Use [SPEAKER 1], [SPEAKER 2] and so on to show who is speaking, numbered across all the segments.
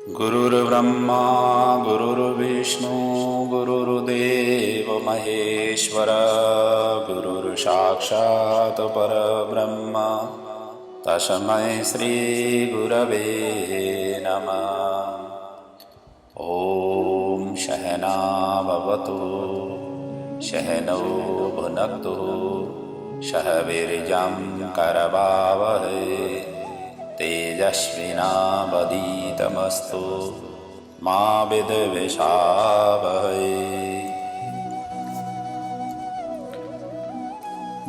[SPEAKER 1] गुरुर्ब्रह्मा गुरुर्विष्णु गुरुर्देव महेश्वर गुरुर्साक्षात् परब्रह्म तस्मै श्री गुरवे नमः। ॐ सहना भवतु सहनौ भुनक्तु सह वीर्यं करवावहै तेजस्विनावधीतमस्तु मा विद्विषावहै।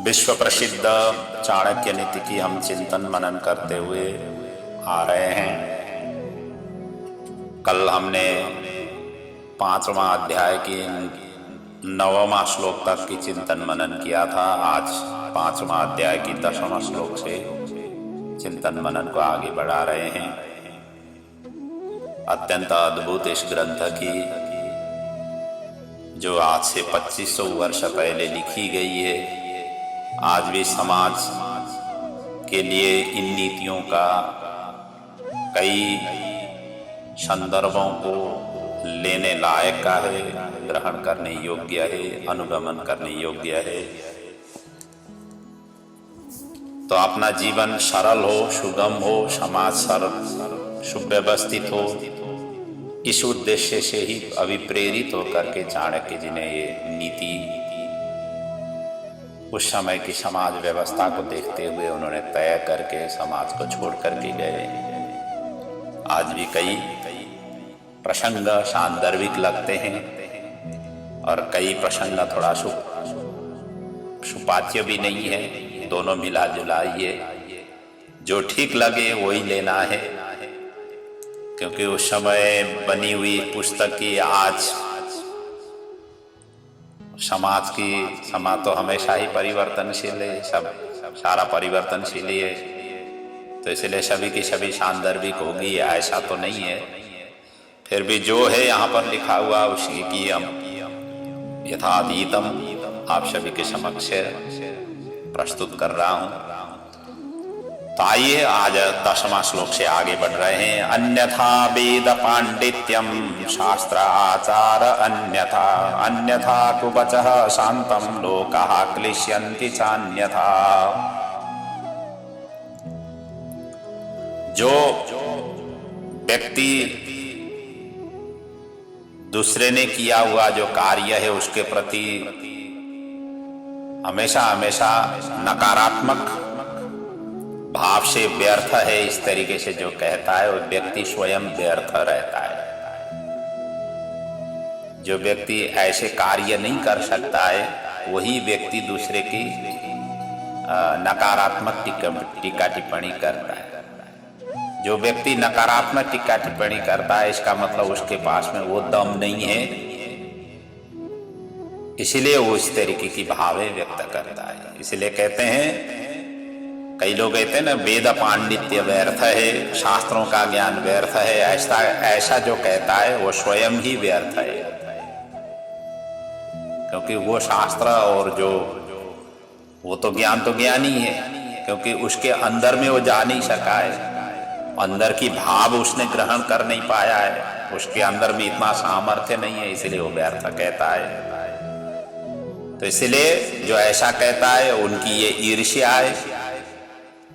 [SPEAKER 1] विश्व प्रसिद्ध चाणक्य नीति की हम चिंतन मनन करते हुए आ रहे हैं। कल हमने 5वां अध्याय की 9वां श्लोक तक की चिंतन मनन किया था। आज 5वां अध्याय की 10वां श्लोक से चिंतन मनन को आगे बढ़ा रहे हैं। अत्यंत अद्भुत इस ग्रंथ की जो आज से 2500 वर्ष पहले लिखी गई है, आज भी समाज के लिए इन नीतियों का कई संदर्भों को लेने लायक का है, ग्रहण करने योग्य है, अनुगमन करने योग्य है। तो अपना जीवन सरल हो, सुगम हो, समाज सरल सुव्यवस्थित हो, इस उद्देश्य से ही अभिप्रेरित होकर के चाणक्य जी ने ये नीति उस समय की समाज व्यवस्था को देखते हुए उन्होंने तय करके समाज को छोड़ करके गए। आज भी कई प्रसंग सांदर्भिक लगते हैं और कई प्रसंग थोड़ा सुपाच्य भी नहीं है। दोनों मिला जुलाइए, जो ठीक लगे वही लेना है, क्योंकि उस समय बनी हुई पुस्तक की आज समाज तो हमेशा ही परिवर्तनशील है, सब सारा परिवर्तनशील है। तो इसलिए सभी की सभी सांदर्भिक होगी ऐसा तो नहीं है। फिर भी जो है यहाँ पर लिखा हुआ उसी की हम यथातीतम आप सभी के समक्ष प्रस्तुत कर रहा हूं। तो आइए आज 10वां श्लोक से आगे बढ़ रहे हैं। अन्यथा वेद पांडित्यम शास्त्र आचार अन्यथा अन्यथा कुवचः शांतम लोकाः क्लिश्यन्ति चान्यथा। जो व्यक्ति दूसरे ने किया हुआ जो कार्य है उसके प्रति हमेशा हमेशा नकारात्मक भाव से व्यर्थ है, इस तरीके से जो कहता है वो व्यक्ति स्वयं व्यर्थ रहता है। जो व्यक्ति ऐसे कार्य नहीं कर सकता है वही व्यक्ति दूसरे की नकारात्मक टीका टिप्पणी करता है। जो व्यक्ति नकारात्मक टीका टिप्पणी करता है इसका मतलब उसके पास में वो दम नहीं है, इसलिए वो इस तरीके की भावें व्यक्त करता है। इसलिए कहते हैं, कई लोग कहते हैं ना वेद पांडित्य व्यर्थ है, शास्त्रों का ज्ञान व्यर्थ है, ऐसा जो कहता है वो स्वयं ही व्यर्थ है। क्योंकि वो शास्त्र और जो वो तो ज्ञान ही है, क्योंकि उसके अंदर में वो जा नहीं सका है, अंदर की भाव उसने ग्रहण कर नहीं पाया है, उसके अंदर में इतना सामर्थ्य नहीं है, इसलिए वो व्यर्थ कहता है। तो इसलिए जो ऐसा कहता है उनकी ये ईर्ष्या है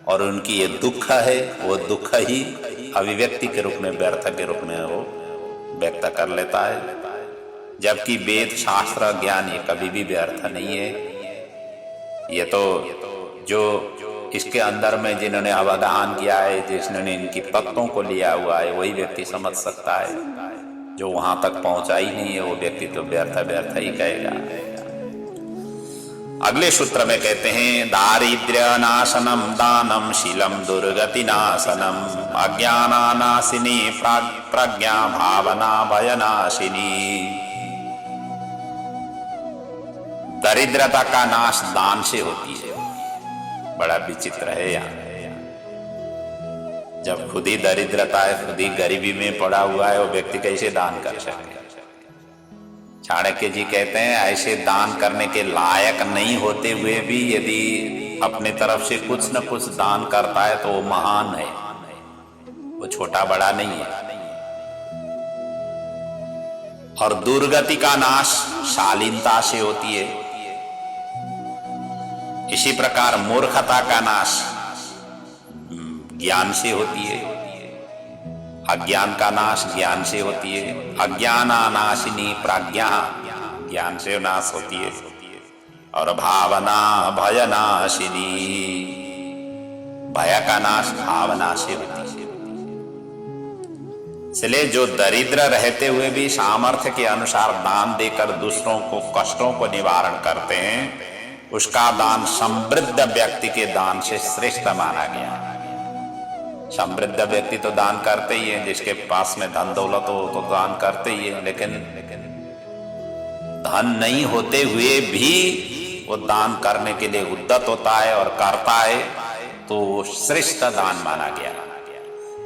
[SPEAKER 1] और उनकी ये दुख है, वो दुख ही अभिव्यक्ति के रूप में, व्यर्थ के रूप में वो व्यक्त कर लेता है। जबकि वेद शास्त्र ज्ञान ये कभी भी व्यर्थ नहीं है। ये तो जो इसके अंदर में जिन्होंने अवगाहन किया है, जिसने इनकी तत्वों को लिया हुआ है, वही व्यक्ति समझ सकता है। जो वहां तक पहुंचा ही नहीं है वो व्यक्ति तो व्यर्थ व्यर्थ ही कहेगा। अगले सूत्र में कहते हैं, दारिद्र्य नाशनम दानम शीलम दुर्गति नाशनम अज्ञानानाशिनी प्रज्ञा भावना भयनाशिनी। दरिद्रता का नाश दान से होती है। बड़ा विचित्र है यहाँ, जब खुद ही दरिद्रता है, खुद ही गरीबी में पड़ा हुआ है, वो व्यक्ति कैसे दान कर सके। चाणक्य जी कहते हैं ऐसे दान करने के लायक नहीं होते हुए भी यदि अपने तरफ से कुछ न कुछ दान करता है तो वो महान है, वो छोटा बड़ा नहीं है। और दुर्गति का नाश शालीनता से होती है। इसी प्रकार मूर्खता का नाश ज्ञान से होती है, अज्ञान का नाश ज्ञान से होती है। अज्ञानानाशिनी प्रज्ञा, ज्ञान से नाश होती है। और भावना भयनाशिनी, भय का नाश भावना से होती है। इसलिए जो दरिद्र रहते हुए भी सामर्थ्य के अनुसार दान देकर दूसरों को कष्टों को निवारण करते हैं, उसका दान समृद्ध व्यक्ति के दान से श्रेष्ठ माना गया। समृद्ध व्यक्ति तो दान करते ही है, जिसके पास में धन दौलत हो तो दान करते ही है, लेकिन धन नहीं होते हुए भी वो दान करने के लिए उद्यत होता है और करता है, तो श्रेष्ठ दान माना गया।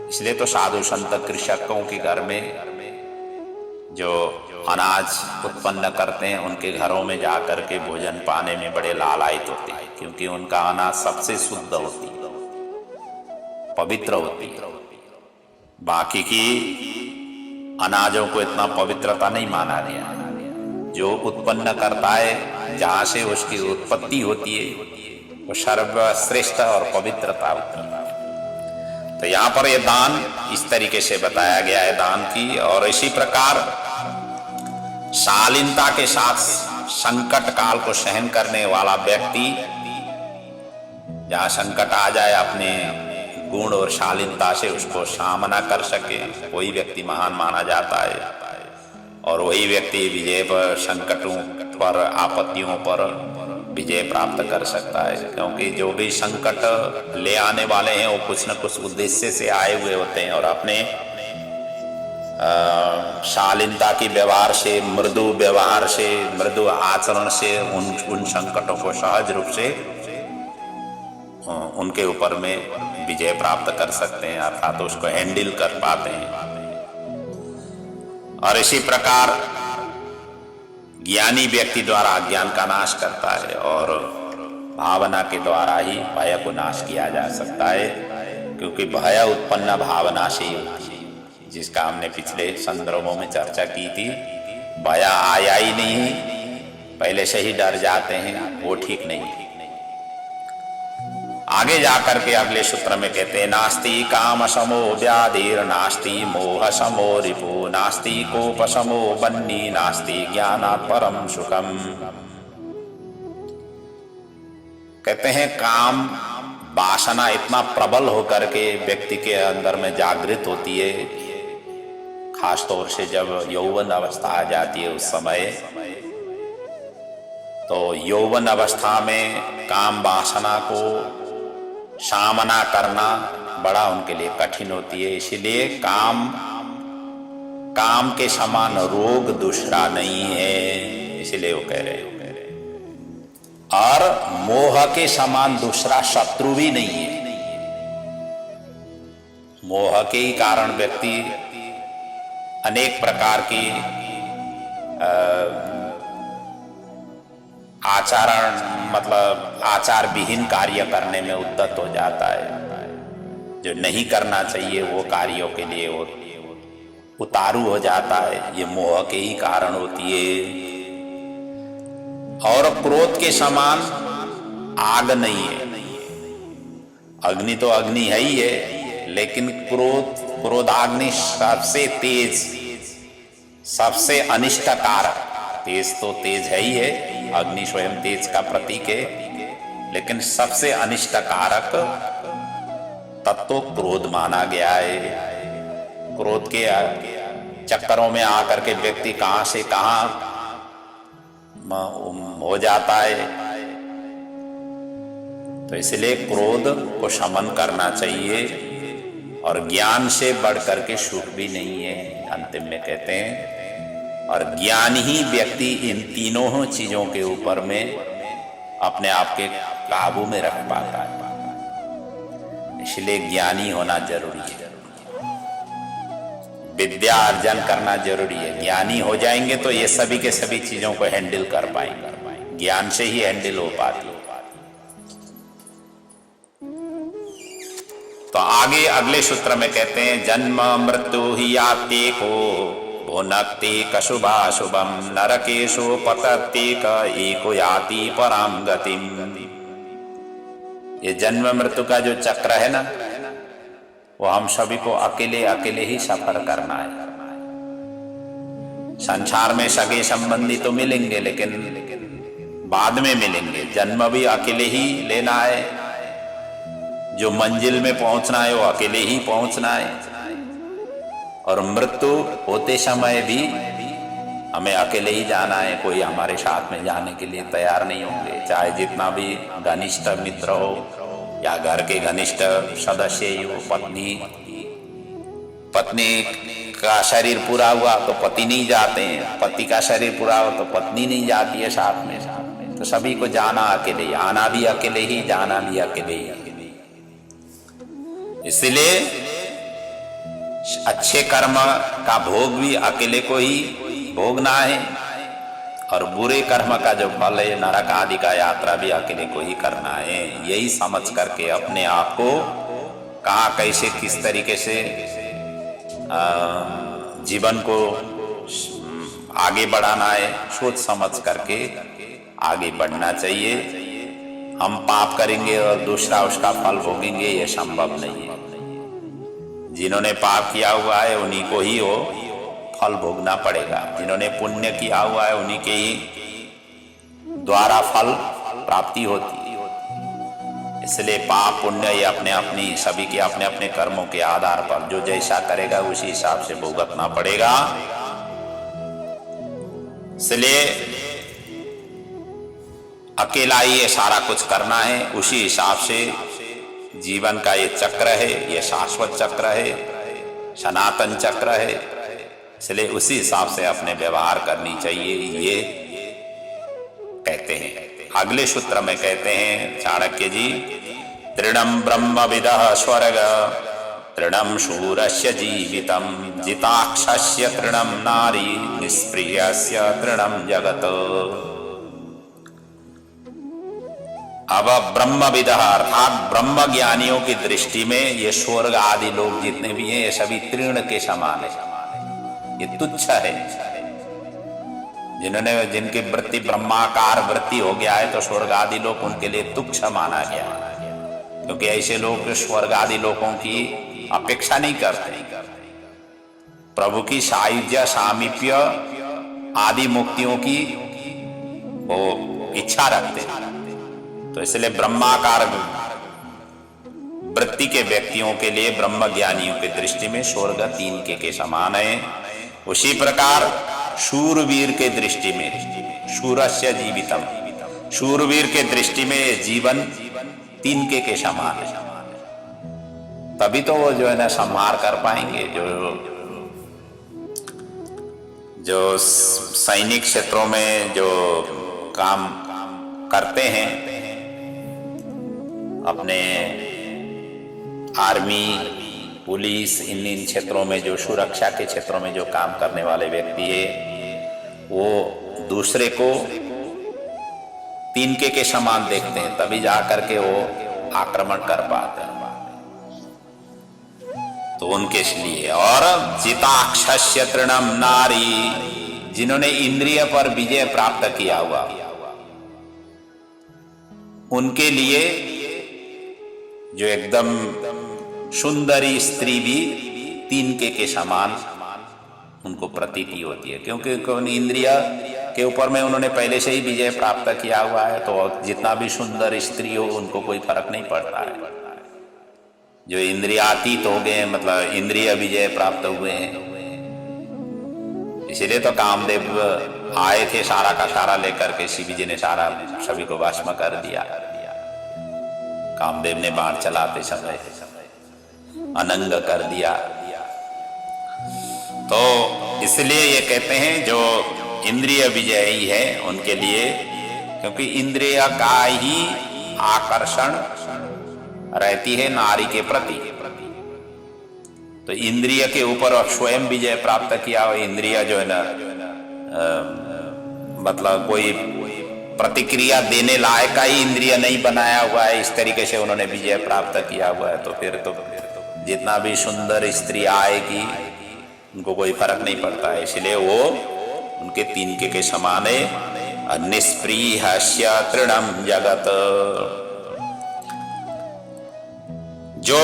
[SPEAKER 1] इसलिए तो साधु संत कृषकों के घर में जो अनाज उत्पन्न करते हैं, उनके घरों में जाकर के भोजन पाने में बड़े लालायित होते हैं, क्योंकि उनका अनाज सबसे शुद्ध होती है, पवित्र होती है। बाकी की अनाजों को इतना पवित्रता नहीं माना गया। जो उत्पन्न करता है, जहां से उसकी उत्पत्ति होती है, वो सर्वश्रेष्ठ और पवित्रता होती है। तो यहाँ पर ये दान इस तरीके से बताया गया है दान की। और इसी प्रकार शालीनता के साथ संकट काल को सहन करने वाला व्यक्ति, जहाँ संकट आ जाए, अपने गुण और शालीनता से उसको सामना कर सके, वही व्यक्ति महान माना जाता है। और वही व्यक्ति विजय पर, संकटों पर, आपत्तियों पर विजय प्राप्त कर सकता है। क्योंकि जो भी संकट ले आने वाले हैं, वो कुछ न कुछ उद्देश्य से आए हुए होते हैं, और अपने शालीनता की व्यवहार से, मृदु व्यवहार से, मृदु आचरण से उन संकटों को सहज रूप से उनके ऊपर में विजय प्राप्त कर सकते हैं, अर्थात तो उसको हैंडल कर पाते हैं। और इसी प्रकार ज्ञानी व्यक्ति द्वारा अज्ञान का नाश करता है, और भावना के द्वारा ही भय को नाश किया जा सकता है, क्योंकि भय उत्पन्न भावना से ही होती है, जिसका हमने पिछले संदर्भों में चर्चा की थी। भय आया ही नहीं, पहले से ही डर जाते हैं, वो ठीक नहीं। आगे जाकर के अगले सूत्र में कहते हैं, नास्ति काम समो व्याधिर, नास्ति मोह समो रिपु, नास्ति कोप समो बन्नी, नास्ति ज्ञानात् परम सुखम। कहते हैं काम वासना इतना प्रबल होकर के व्यक्ति के अंदर में जागृत होती है, खासतौर से जब यौवन अवस्था आ जाती है, उस समय तो यौवन अवस्था में काम वासना को सामना करना बड़ा उनके लिए कठिन होती है। इसीलिए काम के समान रोग दूसरा नहीं है, इसलिए वो कह रहे हैं। और मोह के समान दूसरा शत्रु भी नहीं है। मोह के ही कारण व्यक्ति अनेक प्रकार की आचार विहीन कार्य करने में उद्यत हो जाता है। जो नहीं करना चाहिए वो कार्यों के लिए वो उतारू हो जाता है। ये मोह के ही कारण होती है। और क्रोध के समान आग नहीं है। अग्नि तो अग्नि है ही है, लेकिन क्रोधाग्नि सबसे तेज, सबसे अनिष्टकारक। तेज तो तेज है ही है, अग्नि स्वयं तेज का प्रतीक है, लेकिन सबसे अनिष्टकारक तत्व क्रोध माना गया है। क्रोध के चक्करों में आकर के व्यक्ति कहां से कहां हो जाता है। तो इसलिए क्रोध को शमन करना चाहिए, और ज्ञान से बढ़कर के सुख भी नहीं है, अंतिम में कहते हैं। और ज्ञान ही व्यक्ति इन तीनों चीजों के ऊपर में अपने आप के काबू में रख पाता है। इसलिए ज्ञानी होना जरूरी है, विद्या अर्जन करना जरूरी है। ज्ञानी हो जाएंगे तो ये सभी के सभी चीजों को हैंडल कर पाएंगे। ज्ञान से ही हैंडल हो पाती है। तो आगे अगले सूत्र में कहते हैं, जन्म मृत्यु ही आते को भुनक्ति कशुभाशुभम नरकेशो पतत्ति क एको याति पराम गतिम। ये जन्म मृत्यु का जो चक्र है ना, वो हम सभी को अकेले अकेले ही सफर करना है। संसार में सगे संबंधी तो मिलेंगे, लेकिन बाद में मिलेंगे। जन्म भी अकेले ही लेना है, जो मंजिल में पहुंचना है वो अकेले ही पहुंचना है, और मृत्यु होते समय भी हमें अकेले ही जाना है। कोई हमारे साथ में जाने के लिए तैयार नहीं होंगे, चाहे जितना भी घनिष्ठ मित्र हो या घर के घनिष्ठ सदस्य ही हो। पत्नी का शरीर पूरा हुआ तो पति नहीं जाते हैं, पति का शरीर पूरा हो तो पत्नी नहीं जाती है साथ में। तो सभी को जाना अकेले ही, आना भी अकेले ही, जाना भी अकेले ही। इसलिए अच्छे कर्म का भोग भी अकेले को ही भोगना है, और बुरे कर्म का जो फल है नरक आदि का यात्रा भी अकेले को ही करना है। यही समझ करके अपने आप को कहाँ कैसे किस तरीके से जीवन को आगे बढ़ाना है, सोच समझ करके आगे बढ़ना चाहिए। हम पाप करेंगे और दूसरा उसका फल भोगेंगे, ये संभव नहीं है। जिन्होंने पाप किया हुआ है उन्हीं को ही वो फल भोगना पड़ेगा, जिन्होंने पुण्य किया हुआ है उन्हीं के ही द्वारा फल प्राप्ति होती है। इसलिए पाप पुण्य ये अपने अपनी सभी के अपने अपने कर्मों के आधार पर जो जैसा करेगा उसी हिसाब से भुगतना पड़ेगा। इसलिए अकेला ही ये सारा कुछ करना है, उसी हिसाब से जीवन का ये चक्र है, ये शाश्वत चक्र है, सनातन चक्र है। इसलिए उसी हिसाब से अपने व्यवहार करनी चाहिए, ये कहते हैं। अगले सूत्र में कहते हैं चाणक्य जी, तृणम ब्रह्मविदः स्वर्ग तृणम शूरस्य जीवितम जिताक्षस्य तृणम नारी निष्प्रियस्य तृणम जगत। अब ब्रह्मविदः अर्थात ब्रह्म ज्ञानियों की दृष्टि में ये स्वर्ग आदि लोग जितने भी हैं ये सभी तृण के समान है, ये तुच्छ है। जिनकी वृत्ति ब्रह्माकार वृत्ति हो गया है तो स्वर्ग आदि लोग उनके लिए तुच्छ माना गया है, क्योंकि ऐसे लोग स्वर्ग आदि लोगों की अपेक्षा नहीं करते, प्रभु की सायुज्य सामीप्य आदि मुक्तियों की वो इच्छा रखते हैं। तो इसलिए ब्रह्माकार वृत्ति के व्यक्तियों के लिए ब्रह्म ज्ञानियों की दृष्टि में स्वर्ग तीन के समान है। उसी प्रकार शूरवीर के दृष्टि में शूरस्य जीवितम, शूरवीर के दृष्टि में जीवन तीन के समान है। तभी तो वो जो है ना संहार कर पाएंगे। जो सैनिक क्षेत्रों में जो काम करते हैं, अपने आर्मी पुलिस इन क्षेत्रों में जो सुरक्षा के क्षेत्रों में जो काम करने वाले व्यक्ति है, वो दूसरे को तीन के समान देखते हैं, तभी जाकर के वो आक्रमण कर पाते हैं। तो उनके लिए और जिताक्षस्य तृणम नारी, जिन्होंने इंद्रिय पर विजय प्राप्त किया हुआ, उनके लिए जो एकदम सुंदरी स्त्री भी तीन के समान उनको प्रतीति होती है, क्योंकि इंद्रिय के ऊपर में उन्होंने पहले से ही विजय प्राप्त किया हुआ है। तो जितना भी सुंदर स्त्री हो उनको कोई फर्क नहीं पड़ता है। जो इंद्रियातीत हो गए, मतलब इंद्रिय विजय प्राप्त हुए हैं। इसीलिए तो कामदेव आए थे सारा का सारा लेकर के, शिव जी ने सारा सभी को भस्म कर दिया। कामदेव ने बाण चलाते समय अनंग कर दिया। तो इसलिए ये कहते हैं जो इंद्रिय विजयी है उनके लिए, क्योंकि इंद्रिय का ही आकर्षण रहती है नारी के प्रति। तो इंद्रिय के ऊपर स्वयं विजय प्राप्त किया हो, इंद्रिय जो है ना मतलब कोई प्रतिक्रिया देने लायक का ही इंद्रिय नहीं बनाया हुआ है, इस तरीके से उन्होंने विजय प्राप्त किया हुआ है। तो फिर तो जितना भी सुंदर स्त्री आएगी उनको कोई फर्क नहीं पड़ता है, इसलिए वो उनके तिनके के समान है। निष्प्रियस्य तृणम जगत, जो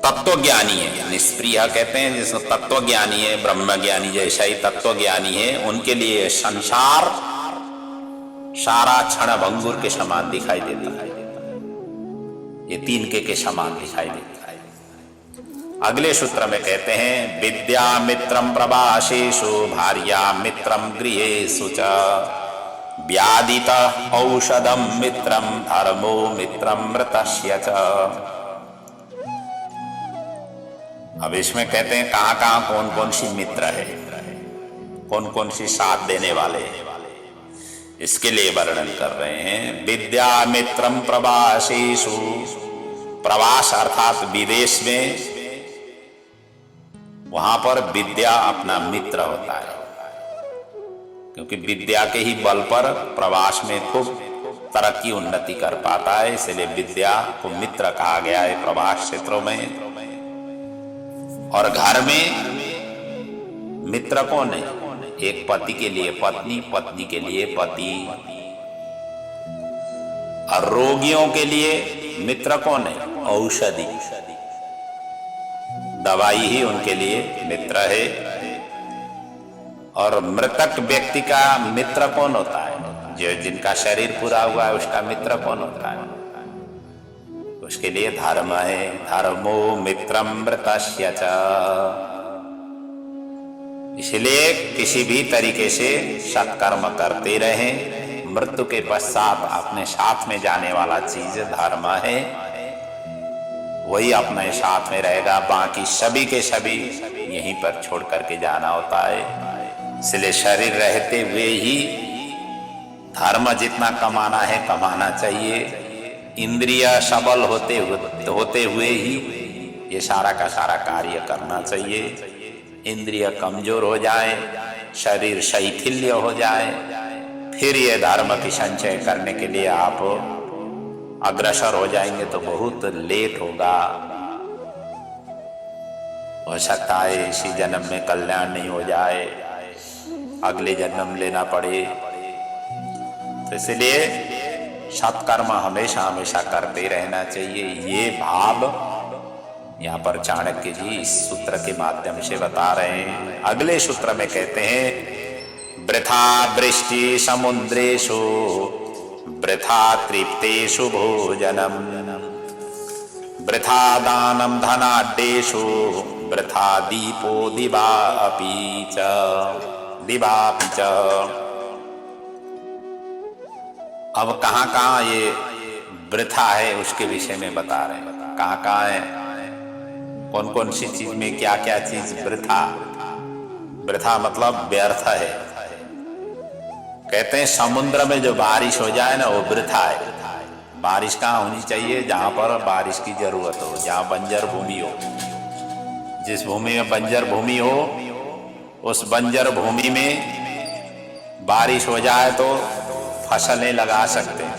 [SPEAKER 1] तत्वज्ञानी है, निष्प्रिय कहते हैं जिसको तत्वज्ञानी है, ब्रह्मज्ञानी जैसा ही तत्वज्ञानी है, उनके लिए संसार सारा क्षण भंगुर के समान दिखाई देता है, ये तिनके के समान दिखाई देता है। अगले सूत्र में कहते हैं विद्या मित्रम प्रवासेषु भार्या मित्रम गृहेषु च व्याधित औषधम मित्रम धर्मो मित्रम मृतस्य च। अब इसमें कहते हैं कहां कहां कौन कौन सी मित्र है, कौन कौन सी साथ देने वाले हैं, इसके लिए वर्णन कर रहे हैं। विद्या मित्रम प्रवासेषु, प्रवास अर्थात विदेश में, वहां पर विद्या अपना मित्र होता है, क्योंकि विद्या के ही बल पर प्रवास में खूब तरक्की उन्नति कर पाता है, इसलिए विद्या को मित्र कहा गया है प्रवास क्षेत्रों में। और घर में मित्र कौन है? एक पति के लिए पत्नी, पत्नी के लिए पति। और रोगियों के लिए मित्र कौन है? औषधि, दवाई ही उनके लिए मित्र है। और मृतक व्यक्ति का मित्र कौन होता है? जो जिनका शरीर पूरा हुआ है उसका मित्र कौन होता है? उसके लिए धर्म है, धर्मो मित्रम मृतस्य च। इसलिए किसी भी तरीके से सत्कर्म करते रहें, मृत्यु के पश्चात अपने साथ में जाने वाला चीज धर्म है, वही अपने साथ में रहेगा, बाकी सभी के सभी यहीं पर छोड़ करके जाना होता है। इसलिए शरीर रहते हुए ही धर्म जितना कमाना है कमाना चाहिए, इंद्रिय सबल होते हुए ही ये सारा का सारा कार्य करना चाहिए। इंद्रिय कमजोर हो जाए, शरीर शैथिल्य हो जाए, फिर ये धर्म की संचय करने के लिए आप अग्रसर हो जाएंगे तो बहुत लेट होगा। हो सकता है इसी जन्म में कल्याण नहीं हो जाए, अगले जन्म लेना पड़े। तो इसलिए सत्कर्म हमेशा हमेशा करते रहना चाहिए। ये भाव यहाँ पर चाणक्य जी इस सूत्र के माध्यम से बता रहे हैं। अगले सूत्र में कहते हैं वृथा वृष्टि समुद्रेषु वृथा तृप्तेषु भोजनम वृथा दानम धनाढ्येषु वृथा दीपो दिवापि च। अब कहाँ कहाँ ये वृथा है उसके विषय में बता रहे हैं, कहाँ कहाँ है, कौन कौन सी चीज में क्या क्या चीज वृथा। वृथा मतलब व्यर्थ है। कहते हैं समुद्र में जो बारिश हो जाए ना वो वृथा है। बारिश कहाँ होनी चाहिए? जहां पर बारिश की जरूरत हो, जहां बंजर भूमि हो। जिस भूमि में बंजर भूमि हो उस बंजर भूमि में बारिश हो जाए तो फसलें लगा सकते हैं,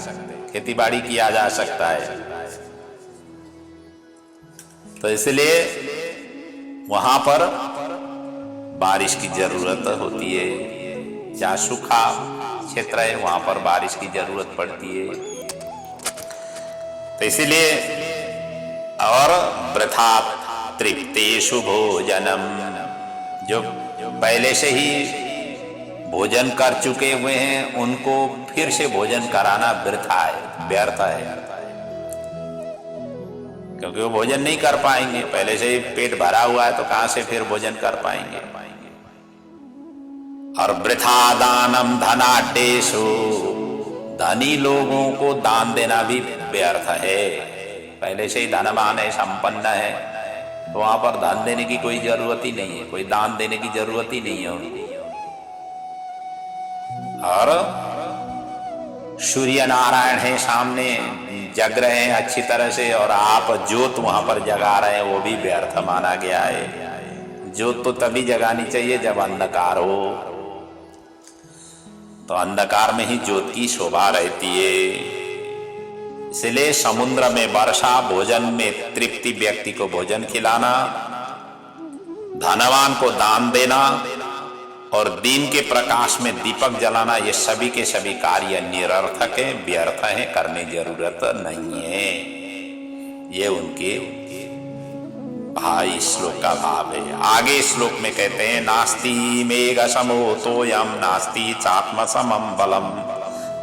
[SPEAKER 1] खेती बाड़ी किया जा सकता है। तो इसलिए वहां पर बारिश की जरूरत होती है। जहां सूखा क्षेत्र है वहां पर बारिश की जरूरत पड़ती है। तो इसलिए और वृथा तृप्तेषु भोजनम, जो पहले से ही भोजन कर चुके हुए हैं उनको फिर से भोजन कराना वृथा है, व्यर्थ है, क्योंकि वो भोजन नहीं कर पाएंगे। पहले से ही पेट भरा हुआ है तो कहां से फिर भोजन कर पाएंगे। और वृथा दानम धनाढ्येषु, धनी लोगों को दान देना भी व्यर्थ है। पहले से ही धनवान है, संपन्न है, तो वहां पर धन देने की कोई जरूरत ही नहीं है, कोई दान देने की जरूरत ही नहीं है उनको। और सूर्य नारायण है सामने, जग रहे हैं अच्छी तरह से, और आप ज्योत वहां पर जगा रहे हैं, वो भी व्यर्थ माना गया है। ज्योत तो तभी जगानी चाहिए जब अंधकार हो, तो अंधकार में ही ज्योत की शोभा रहती है। इसलिए समुद्र में वर्षा, भोजन में तृप्ति, व्यक्ति को भोजन खिलाना, धनवान को दान देना और दिन के प्रकाश में दीपक जलाना, ये सभी के सभी कार्य निरर्थक है, व्यर्थ है, करने की जरूरत नहीं है। ये उनके भाई श्लोक का भाव है। आगे श्लोक में कहते हैं, नास्ति मेघ समो तोयम नास्ति चात्म समम बलम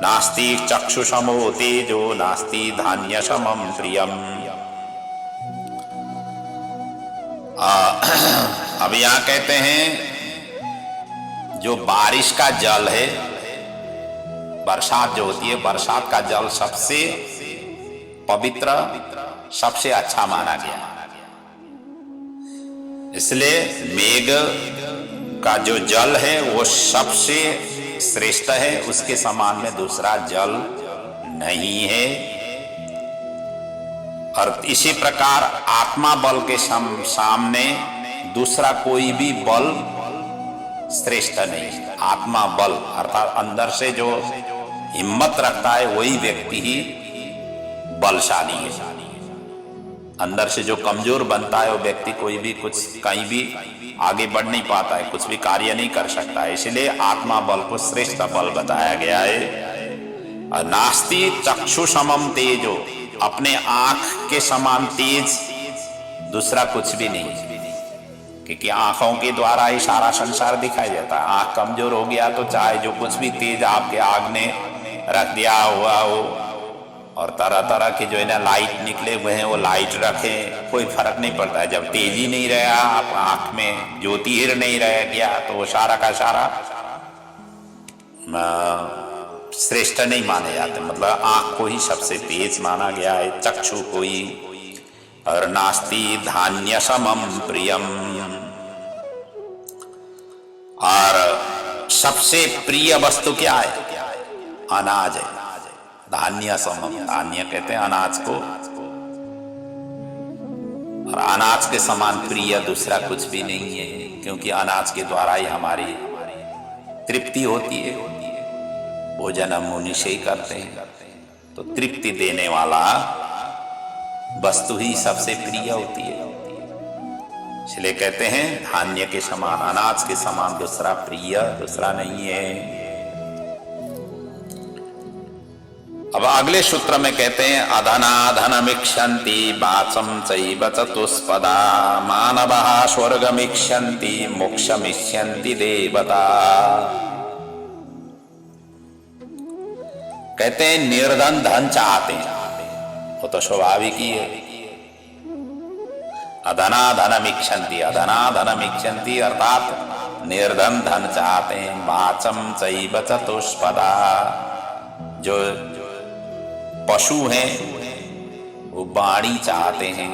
[SPEAKER 1] नास्ति चक्षु समो तेजो नास्ति धान्य समम प्रियम। अब यहां कहते हैं जो बारिश का जल है, बरसात जो होती है, बरसात का जल सबसे पवित्र, सबसे अच्छा माना गया। इसलिए मेघ का जो जल है वो सबसे श्रेष्ठ है, उसके समान में दूसरा जल नहीं है। और इसी प्रकार आत्मा बल के सामने दूसरा कोई भी बल श्रेष्ठ नहीं। आत्मा बल अर्थात अंदर से जो हिम्मत रखता है वही व्यक्ति ही बलशाली है। अंदर से जो कमजोर बनता है वो व्यक्ति कोई भी कुछ कहीं भी आगे बढ़ नहीं पाता है, कुछ भी कार्य नहीं कर सकता है। इसलिए आत्मा बल को श्रेष्ठ बल बताया गया है। नास्ति चक्षु समम तेजो, अपने आंख के समान तेज दूसरा कुछ भी नहीं, क्योंकि आंखों के द्वारा ही सारा संसार दिखाई देता है। आंख कमजोर हो गया तो चाहे जो कुछ भी तेज आपके आग ने रख दिया हुआ हो, और तरह तरह के जो है ना लाइट निकले हुए हैं वो लाइट रखें, कोई फर्क नहीं पड़ता है। जब तेजी नहीं रहा, आप आंख में ज्योतिर् नहीं रह गया, तो वो सारा का सारा श्रेष्ठ नहीं माने जाते। मतलब आंख को ही सबसे तेज माना गया है, चक्षु को ही। और नास्ति धान्य समम प्रियम, और सबसे प्रिय वस्तु क्या है? अनाज है। धान्य समम, धान्य कहते हैं अनाज को, और अनाज के समान प्रिय दूसरा कुछ भी नहीं है, क्योंकि अनाज के द्वारा ही हमारी तृप्ति होती है। भोजन हम मुनि से ही करते हैं, तो तृप्ति देने वाला वस्तु ही सबसे प्रिय होती है। इसलिए कहते हैं धान्य के समान, अनाज के समान दूसरा प्रिय दूसरा नहीं है। अब अगले सूत्र में कहते हैं, अधनाधनमिक्षन्ति वाचम चैव चतुष्पदा मानवः स्वर्गमिक्षन्ति मोक्षमिष्यन्ति देवता। कहते हैं निर्धन धन चाहते हैं, वो तो स्वाभाविक ही है। अधनाधनमिक्षन्ति, अधनाधनमिक्षन्ति अर्थात निर्धन धन चाहते हैं। वाचम चैव चतुष्पदा, जो पशु हैं वो वाणी चाहते हैं,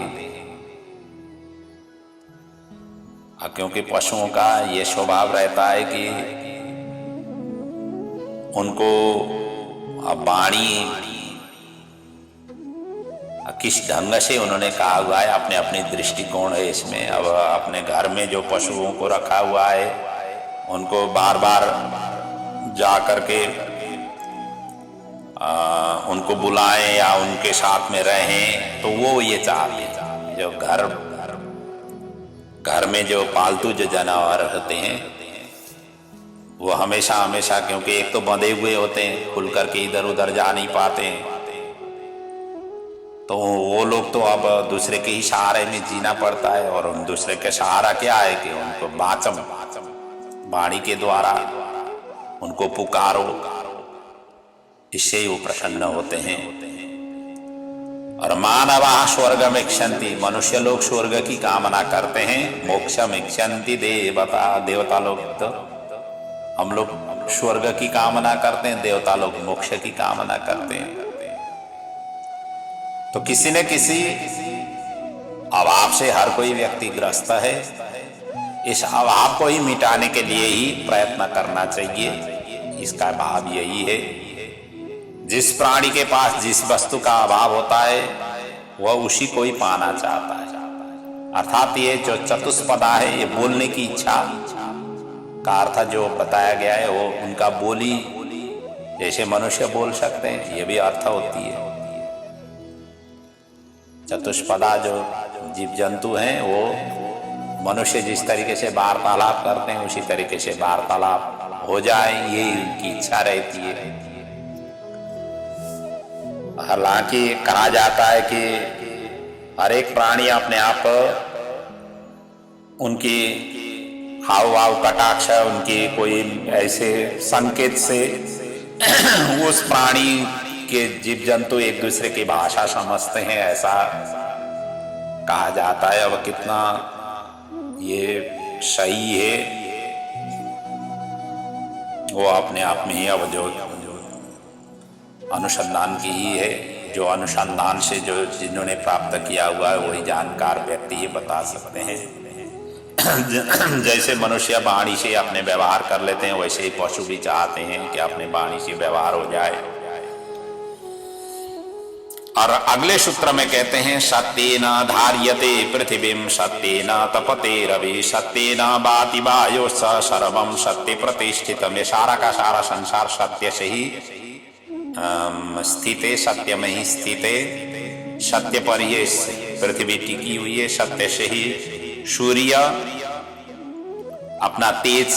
[SPEAKER 1] क्योंकि पशुओं का ये स्वभाव रहता है कि उनको वाणी किस ढंग से उन्होंने कहा हुआ है, अपने अपने दृष्टिकोण है इसमें। अब अपने घर में जो पशुओं को रखा हुआ है उनको बार बार जा करके उनको बुलाएं या उनके साथ में रहें, तो वो ये चाहते हैं। जो घर में जो पालतू जो जानवर होते हैं वो हमेशा हमेशा, क्योंकि एक तो बंधे हुए होते हैं, खुल करके इधर उधर जा नहीं पाते हैं, तो वो लोग तो अब दूसरे के ही सहारे में जीना पड़ता है। और उन दूसरे के सहारा क्या है कि उनको वाचम, वाणी के द्वारा उनको पुकारो, इससे ही वो प्रसन्न होते हैं। और मानवः स्वर्गमिक्षन्ति, मनुष्य लोग स्वर्ग की कामना करते हैं। मोक्षमिक्षन्ति देवता, देवता लोग तो हम लोग स्वर्ग की कामना करते हैं, देवता लोग मोक्ष की कामना करते हैं। तो किसी न किसी अभाव से हर कोई व्यक्ति ग्रस्त है। इस अभाव को ही मिटाने के लिए ही प्रयत्न करना चाहिए। इसका भाव यही है, जिस प्राणी के पास जिस वस्तु का अभाव होता है वह उसी को ही पाना चाहता है। अर्थात ये जो चतुष्पदा है, ये बोलने की इच्छा का अर्थ जो बताया गया है वो उनका बोली, जैसे मनुष्य बोल सकते हैं, ये भी अर्थ होती है। चतुष्पदा जो जीव जंतु हैं वो मनुष्य जिस तरीके से वार्तालाप करते हैं उसी तरीके से वार्तालाप हो जाए, यही उनकी इच्छा रहती है। हालांकि कहा जाता है कि हर एक प्राणी अपने आप उनकी हाव भाव कटाक्ष, उनकी कोई ऐसे संकेत से उस प्राणी के जीव जंतु एक दूसरे की भाषा समझते हैं, ऐसा कहा जाता है। अब कितना ये सही है वो अपने आप में ही अब जो अनुसंधान की ही है, जो अनुसंधान से जो जिन्होंने प्राप्त किया हुआ है वही जानकार व्यक्ति ही बता सकते हैं। जैसे मनुष्य वाणी से अपने व्यवहार कर लेते हैं, वैसे ही पशु भी चाहते हैं कि अपने वाणी से व्यवहार हो जाए। और अगले सूत्र में कहते हैं सत्येन धार्यते पृथिवीं सत्येन तपते रवि सत्येन भाति वायो सर्वं सत्य प्रतिष्ठितम्। ये सारा का सारा संसार सत्य से ही स्थित है, सत्य में ही स्थित है। सत्य पर ये पृथ्वी टिकी हुई है, सत्य से ही सूर्य अपना तेज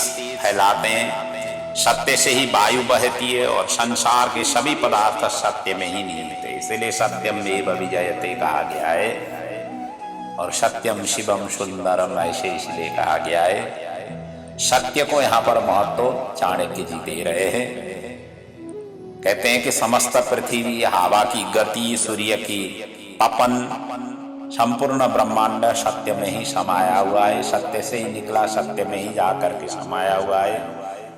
[SPEAKER 1] फैलाते हैं, सत्य से ही वायु बहती है और संसार के सभी पदार्थ सत्य में ही निहित है। इसलिए सत्यम एव विजयते कहा गया है और सत्यम शिवम सुंदरम ऐसे इसलिए कहा गया है। सत्य को यहाँ पर महत्व चाणक्य जी दे रहे हैं। कहते हैं कि समस्त पृथ्वी, हवा की गति, सूर्य की तपन, संपूर्ण ब्रह्मांड सत्य में ही समाया हुआ है, सत्य से ही निकला, सत्य में ही जाकर के समाया हुआ है।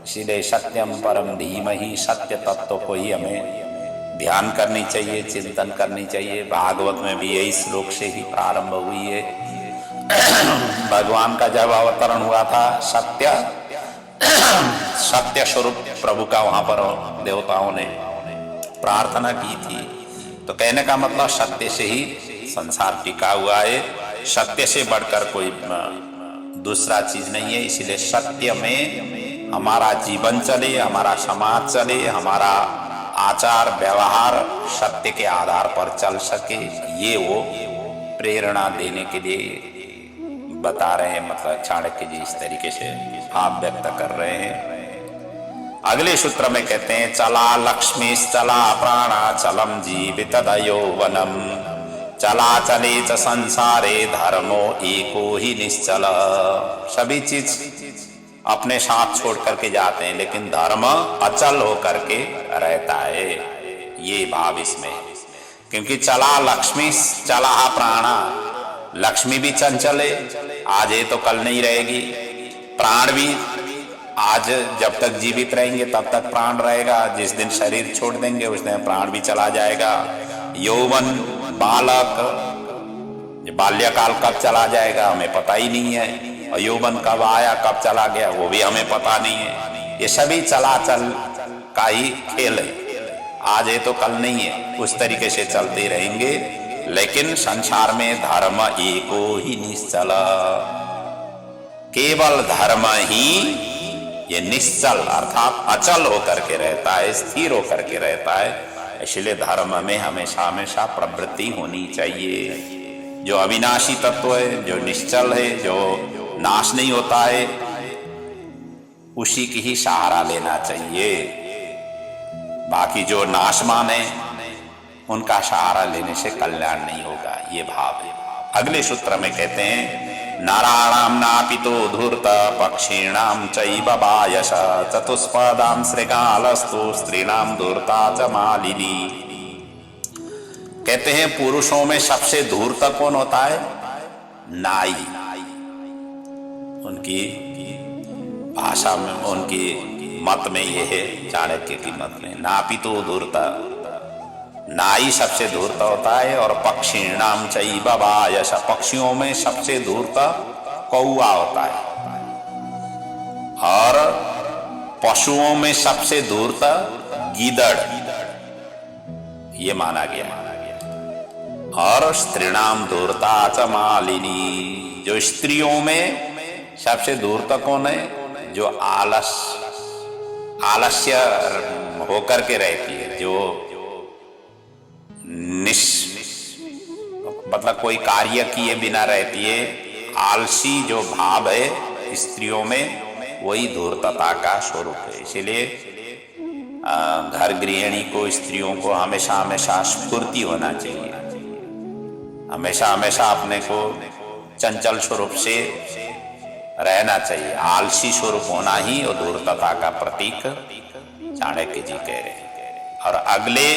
[SPEAKER 1] इसीलिए सत्यम परम धीमहि, सत्य तत्व को ही हमें ध्यान करनी चाहिए, चिंतन करनी चाहिए। भागवत में भी यही श्लोक से ही प्रारंभ हुई है। भगवान का जब अवतरण हुआ था, सत्य स्वरूप प्रभु का वहां पर देवताओं ने प्रार्थना की थी। तो कहने का मतलब सत्य से ही संसार टिका हुआ है, सत्य से बढ़कर कोई दूसरा चीज नहीं है। इसीलिए सत्य में हमारा जीवन चले, हमारा समाज चले, हमारा आचार व्यवहार सत्य के आधार पर चल सके, ये वो प्रेरणा देने के लिए बता रहे हैं। मतलब चाणक्य जी इस तरीके से आप व्यक्त कर रहे हैं। अगले सूत्र में कहते हैं चला लक्ष्मी चला प्राणा चलम जीवित यौवनम चला चले च संसारे धर्मो एको ही निश्चल। सभी चीज अपने साथ छोड़ करके जाते हैं लेकिन धर्म अचल होकर के रहता है, ये भाव इसमें। क्योंकि चला लक्ष्मी चला प्राणा, लक्ष्मी भी चंचल है, आज है तो कल नहीं रहेगी। प्राण भी आज जब तक जीवित रहेंगे तब तक प्राण रहेगा, जिस दिन शरीर छोड़ देंगे उस दिन प्राण भी चला जाएगा। यौवन बालक, बाल्यकाल कब चला जाएगा हमें पता ही नहीं है, और यौवन कब आया कब चला गया वो भी हमें पता नहीं है। ये सभी चलाचल का ही खेल है, आज है तो कल नहीं है, उस तरीके से चलते रहेंगे। लेकिन संसार में धर्म एको ही निश्चल, केवल धर्म ही ये निश्चल अर्थात अचल होकर के रहता है, स्थिर होकर के रहता है। इसलिए धर्म में हमेशा हमेशा प्रवृत्ति होनी चाहिए। जो अविनाशी तत्व है, जो निश्चल है, जो नाश नहीं होता है, उसी की ही सहारा लेना चाहिए। बाकी जो नाशमान है उनका सहारा लेने से कल्याण नहीं होगा, ये भाव है। अगले सूत्र में कहते हैं नाराणाम नापितो धूर्त पक्षीणाम चैव वायस चतुष्पदां श्रृगालस्तु स्त्रीणाम धूर्ता च मालिनी। कहते हैं पुरुषों में सबसे धूर्त कौन होता है? नाई। उनकी भाषा में, उनकी मत में यह है, चाणक्य की मत में नापितो धूर्त, नाई सबसे धूर्त होता है। और पक्षीणाम चैव वायस, पक्षियों में सबसे धूर्त कौआ होता है। और पशुओं में सबसे धूर्त गीदड़, ये माना गया। और स्त्रीणाम धूर्ता च मालिनी, जो स्त्रियों में सबसे धूर्त कौन है? जो आलस्य होकर के रहती है, जो मतलब कोई कार्य किए बिना रहती है, आलसी जो भाव है स्त्रियों में, वही धूर्तता का स्वरूप है। इसीलिए घर गृहिणी को, स्त्रियों को हमेशा हमेशा स्फूर्ति होना चाहिए, हमेशा हमेशा अपने को चंचल स्वरूप से रहना चाहिए। आलसी स्वरूप होना ही और धूर्तता का प्रतीक चाणक्य जी कह रहे हैं। और अगले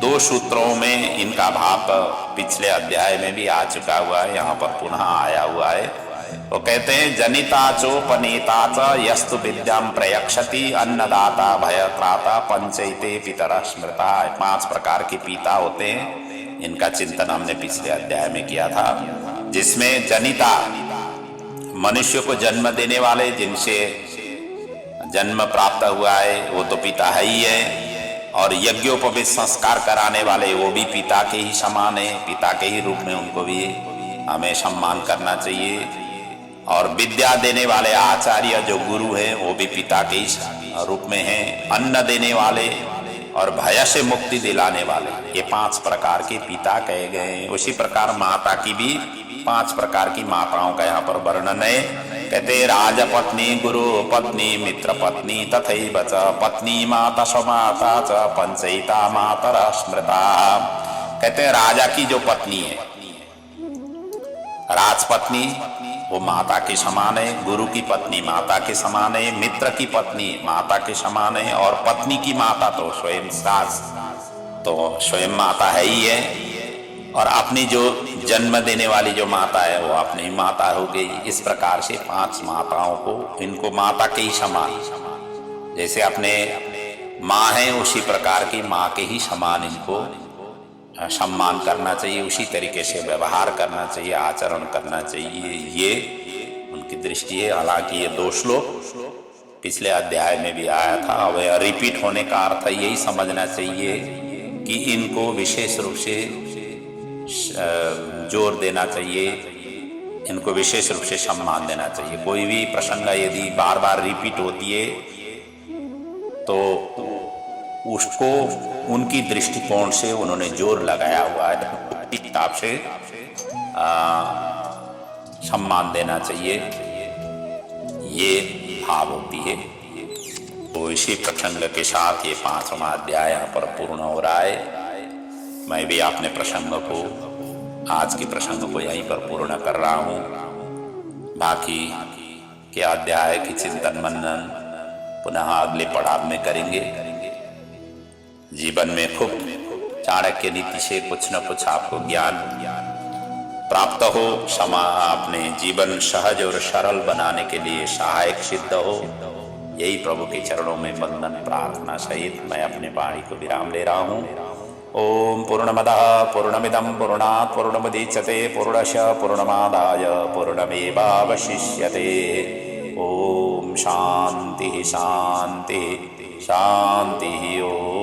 [SPEAKER 1] 2 सूत्रों में इनका भाव पिछले अध्याय में भी आ चुका हुआ है, यहाँ पर पुनः आया हुआ है। वो कहते हैं जनिता चोपनीता च यस्तु विद्याम प्रयक्षति अन्नदाता भयत्राता पंचैते पितरः स्मृता। 5 प्रकार के पिता होते हैं, इनका चिंतन हमने पिछले अध्याय में किया था, जिसमें जनिता मनुष्य को जन्म देने वाले, जिनसे जन्म प्राप्त हुआ है वो तो पिता है ही है, और यज्ञोपवीत संस्कार कराने वाले वो भी पिता के ही समान है, पिता के ही रूप में उनको भी हमें सम्मान करना चाहिए। और विद्या देने वाले आचार्य जो गुरु हैं वो भी पिता के ही रूप में हैं। अन्न देने वाले और भय से मुक्ति दिलाने वाले, ये 5 प्रकार के पिता कहे गए हैं। उसी प्रकार माता की भी 5 प्रकार की माताओं का यहाँ पर वर्णन है। कहते राजपत्नी, गुरु पत्नी, मित्र पत्नी, तथैव च पत्नी माता स्वमाता च पंचैता मातरः स्मृता। कहते हैं राजा की जो पत्नी है, राजपत्नी वो माता के समान है, गुरु की पत्नी माता के समान है, मित्र की पत्नी माता के समान है, और पत्नी की माता तो स्वयं सास तो स्वयं माता है ही है, और अपनी जो जन्म देने वाली जो माता है वो अपनी माता हो गई। इस प्रकार से 5 माताओं को, इनको माता के ही समान, जैसे अपने माँ है उसी प्रकार की माँ के ही समान इनको सम्मान करना चाहिए, उसी तरीके से व्यवहार करना चाहिए, आचरण करना चाहिए, ये उनकी दृष्टि है। हालांकि ये 2 श्लोक पिछले अध्याय में भी आया था, अब रिपीट होने का अर्थ यही समझना चाहिए कि इनको विशेष रूप से जोर देना चाहिए, इनको विशेष रूप से सम्मान देना चाहिए। कोई भी प्रसंग यदि बार बार रिपीट होती है तो उसको उनकी दृष्टिकोण से उन्होंने जोर लगाया हुआ है, इस हिसाब से सम्मान देना चाहिए, ये भाव होती है। तो इसी प्रसंग के साथ ये 5वां अध्याय यहाँ पर पूर्ण हो रहा है। मैं भी अपने प्रसंग को, आज के प्रसंग को यहीं पर पूर्ण कर रहा हूँ। बाकी के अध्याय की चिंतन मनन पुनः अगले पड़ाव में करेंगे। जीवन में खूब चाणक्य नीति से कुछ न कुछ आपको ज्ञान प्राप्त हो, अपने जीवन सहज और सरल बनाने के लिए सहायक सिद्ध हो, यही प्रभु के चरणों में वंदन प्रार्थना सहित मैं अपने वाणी को विराम ले रहा हूँ। ओम पूर्णमदः पूर्णमिदं पूर्णात् पूर्णमुदच्यते पूर्णस्य पूर्णमादाय पूर्णमेवावशिष्यते। ओम शांति शांति शांति। ओम।